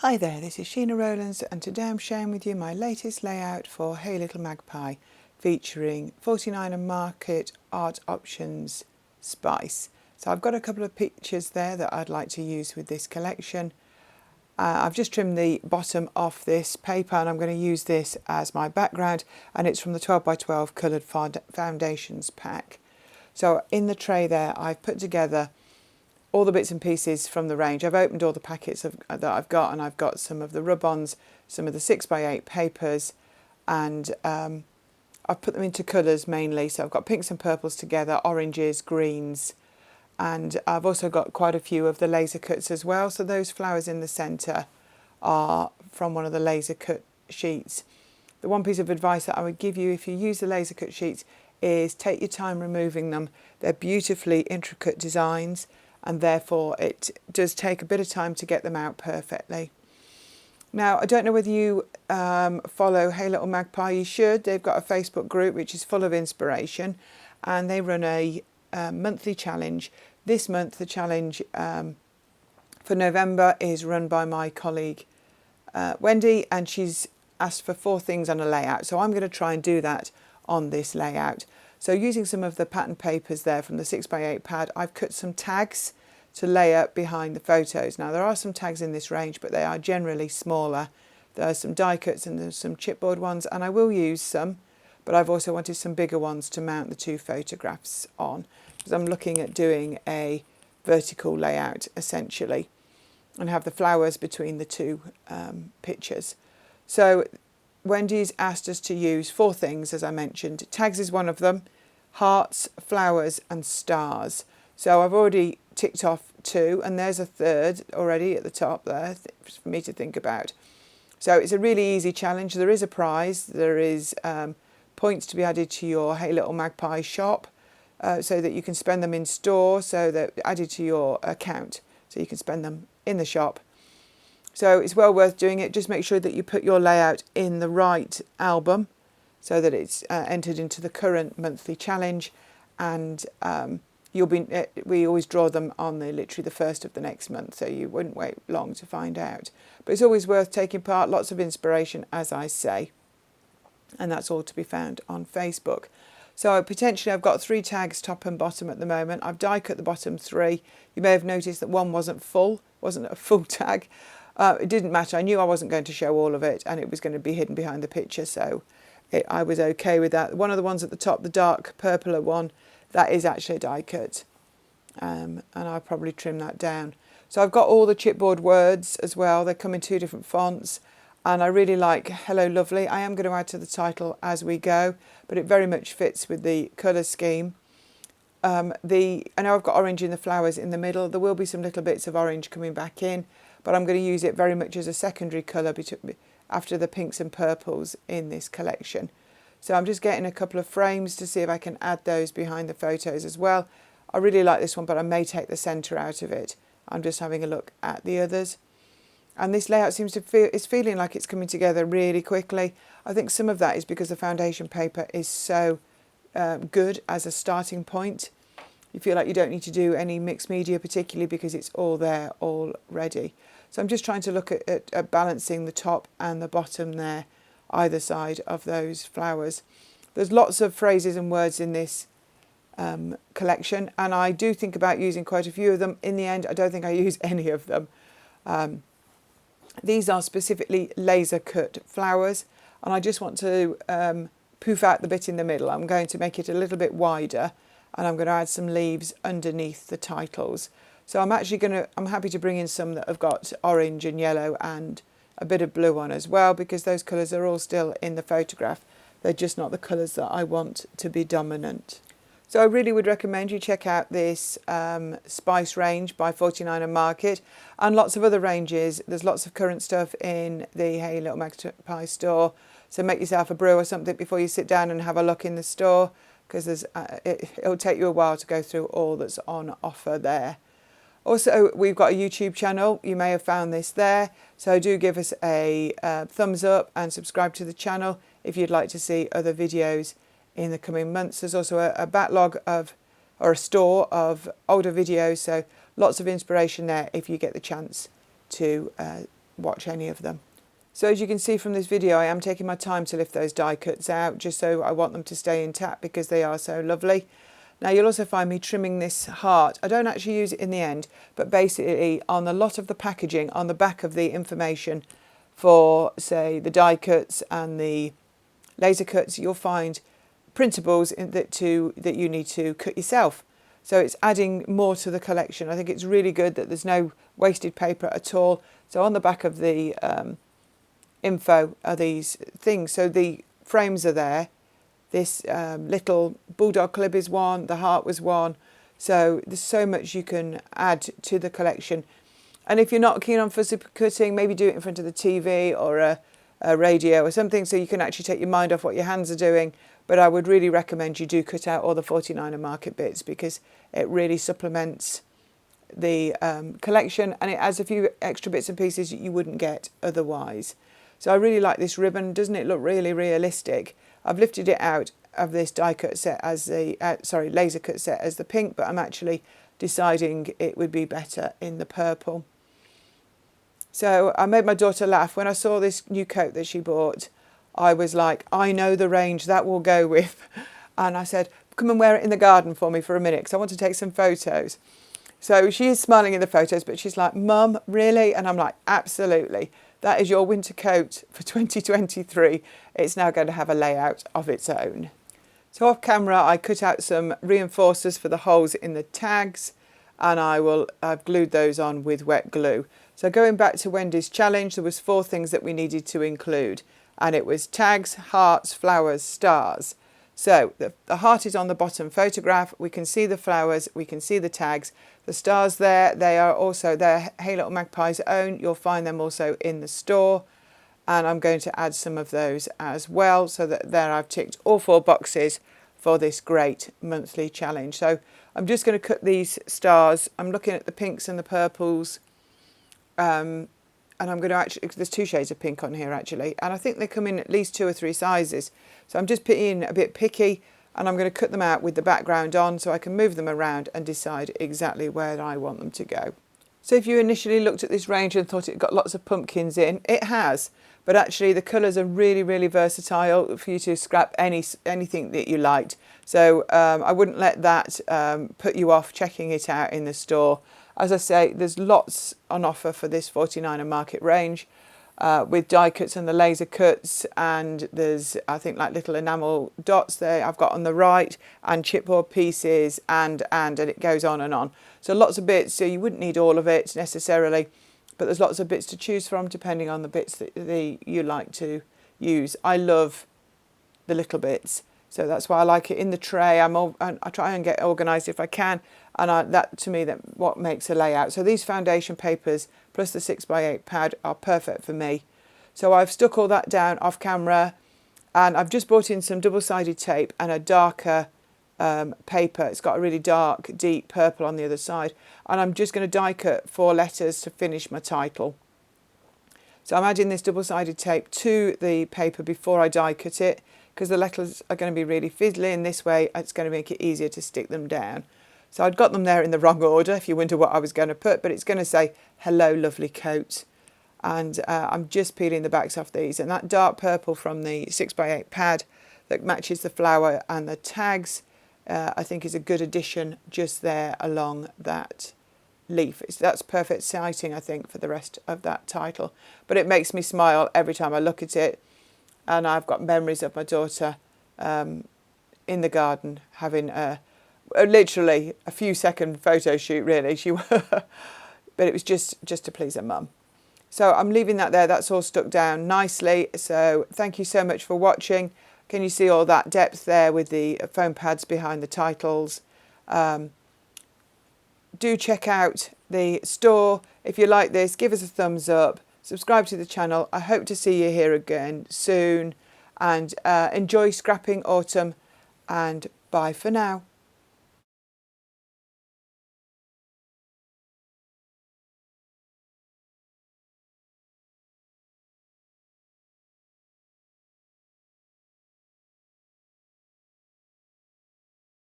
Hi there, this is Sheena Rowlands and today I'm sharing with you my latest layout for Hey Little Magpie featuring 49 and Market ARToptions Spice. So I've got a couple of pictures there that I'd like to use with this collection. I've just trimmed the bottom off this paper and I'm going to use this as my background, and it's from the 12 by 12 coloured foundations pack. So in the tray there I've put together all the bits and pieces from the range. I've opened all the packets that I've got, and I've got some of the rub-ons, some of the 6 by 8 papers, and I've put them into colours mainly. So I've got pinks and purples together, oranges, greens, and I've also got quite a few of the laser cuts as well. So those flowers in the centre are from one of the laser cut sheets. The one piece of advice that I would give you if you use the laser cut sheets is take your time removing them. They're beautifully intricate designs, and therefore it does take a bit of time to get them out perfectly. Now, I don't know whether you follow Hey Little Magpie. You should. They've got a Facebook group which is full of inspiration, and they run a monthly challenge. This month the challenge for November is run by my colleague Wendy, and she's asked for 4 things on a layout, so I'm going to try and do that on this layout. So using some of the pattern papers there from the 6 by 8 pad, I've cut some tags to lay up behind the photos. Now there are some tags in this range, but they are generally smaller. There are some die cuts and there's some chipboard ones, and I will use some, but I've also wanted some bigger ones to mount the 2 photographs on, because I'm looking at doing a vertical layout essentially and have the flowers between the 2 pictures. So Wendy's asked us to use 4 things, as I mentioned. Tags is one of them, hearts, flowers and stars. So I've already ticked off 2, and there's a 3rd already at the top there for me to think about. So it's a really easy challenge. There is a prize. There is points to be added to your Hey Little Magpie shop so that you can spend them in store, so that added to your account so you can spend them in the shop. So it's well worth doing it. Just make sure that you put your layout in the right album so that it's entered into the current monthly challenge, and we always draw them on literally the 1st of the next month, so you wouldn't wait long to find out. But it's always worth taking part. Lots of inspiration, as I say, and that's all to be found on Facebook. So potentially I've got 3 tags top and bottom at the moment. I've die cut the bottom 3. You may have noticed that one wasn't a full tag. It didn't matter. I knew I wasn't going to show all of it, and it was going to be hidden behind the picture, so I was okay with that. One of the ones at the top, the dark purpler one, that is actually a die cut, and I'll probably trim that down. So I've got all the chipboard words as well. They come in 2 different fonts, and I really like Hello Lovely. I am going to add to the title as we go, but it very much fits with the colour scheme. I know I've got orange in the flowers in the middle. There will be some little bits of orange coming back in, but I'm going to use it very much as a secondary colour after the pinks and purples in this collection. So I'm just getting a couple of frames to see if I can add those behind the photos as well. I really like this one, but I may take the centre out of it. I'm just having a look at the others. And this layout seems to it's feeling like it's coming together really quickly. I think some of that is because the foundation paper is so good as a starting point. You feel like you don't need to do any mixed media particularly because it's all there already. So I'm just trying to look at balancing the top and the bottom there, either side of those flowers. There's lots of phrases and words in this collection, and I do think about using quite a few of them. In the end, I don't think I use any of them. These are specifically laser cut flowers, and I just want to poof out the bit in the middle. I'm going to make it a little bit wider, and I'm going to add some leaves underneath the titles. So I'm happy to bring in some that have got orange and yellow and a bit of blue on as well, because those colours are all still in the photograph. They're just not the colours that I want to be dominant. So I really would recommend you check out this Spice range by 49 and Market, and lots of other ranges. There's lots of current stuff in the Hey Little Magpie store. So make yourself a brew or something before you sit down and have a look in the store, because it'll take you a while to go through all that's on offer there. Also, we've got a YouTube channel. You may have found this there. So do give us a thumbs up and subscribe to the channel if you'd like to see other videos in the coming months. There's also a backlog or a store of older videos. So lots of inspiration there if you get the chance to watch any of them. So as you can see from this video, I am taking my time to lift those die cuts out, just so I want them to stay intact because they are so lovely. Now you'll also find me trimming this heart. I don't actually use it in the end, but basically on a lot of the packaging, on the back of the information for, say, the die cuts and the laser cuts, you'll find printables that you need to cut yourself. So it's adding more to the collection. I think it's really good that there's no wasted paper at all. So on the back of the info are these things. So the frames are there. This little bulldog clip is one, the heart was one. So there's so much you can add to the collection. And if you're not keen on fussy cutting, maybe do it in front of the TV or a radio or something, so you can actually take your mind off what your hands are doing. But I would really recommend you do cut out all the 49er market bits, because it really supplements the collection, and it adds a few extra bits and pieces you wouldn't get otherwise. So I really like this ribbon. Doesn't it look really realistic? I've lifted it out of this die cut set as the laser cut set as the pink, but I'm actually deciding it would be better in the purple. So I made my daughter laugh when I saw this new coat that she bought. I was like, I know the range that will go with. And I said, come and wear it in the garden for me for a minute, because I want to take some photos. So she is smiling in the photos, but she's like, Mum, really? And I'm like, absolutely. That is your winter coat for 2023. It's now going to have a layout of its own. So off camera, I cut out some reinforcers for the holes in the tags, and I've glued those on with wet glue. So going back to Wendy's challenge, there was 4 things that we needed to include, and it was tags, hearts, flowers, stars. So the heart is on the bottom photograph. We can see the flowers, we can see the tags. The stars there, they're Hey Little Magpie's own. You'll find them also in the store. And I'm going to add some of those as well, so that there I've ticked all 4 boxes for this great monthly challenge. So I'm just going to cut these stars. I'm looking at the pinks and the purples. And I'm going to actually, there's 2 shades of pink on here actually, and I think they come in at least 2 or 3 sizes. So I'm just being a bit picky, and I'm going to cut them out with the background on so I can move them around and decide exactly where I want them to go. So if you initially looked at this range and thought it got lots of pumpkins in, it has, but actually the colours are really, really versatile for you to scrap anything that you liked. So I wouldn't let that put you off checking it out in the store. As I say, there's lots on offer for this 49er market range with die cuts and the laser cuts, and there's, I think, like little enamel dots there I've got on the right, and chipboard pieces, and it goes on and on. So lots of bits, so you wouldn't need all of it necessarily, but there's lots of bits to choose from depending on the bits that you like to use. I love the little bits, so that's why I like it in the tray. I try and get organised if I can, and that to me, that what makes a layout. So these foundation papers plus the 6x8 pad are perfect for me. So I've stuck all that down off camera, and I've just brought in some double-sided tape and a darker paper. It's got a really dark, deep purple on the other side, and I'm just going to die cut 4 letters to finish my title. So I'm adding this double-sided tape to the paper before I die cut it, because the letters are going to be really fiddly, and this way it's going to make it easier to stick them down. So I'd got them there in the wrong order, if you wonder what I was going to put, but it's going to say, hello lovely coat. And I'm just peeling the backs off these, and that dark purple from the 6x8 pad that matches the flower and the tags, I think is a good addition just there along that leaf. That's perfect sighting, I think, for the rest of that title. But it makes me smile every time I look at it, and I've got memories of my daughter in the garden having literally a few second photo shoot, really. But it was just to please her mum. So I'm leaving that there. That's all stuck down nicely. So thank you so much for watching. Can you see all that depth there with the foam pads behind the titles? Do check out the store. If you like this, give us a thumbs up. Subscribe to the channel. I hope to see you here again soon. And enjoy scrapping autumn. And bye for now.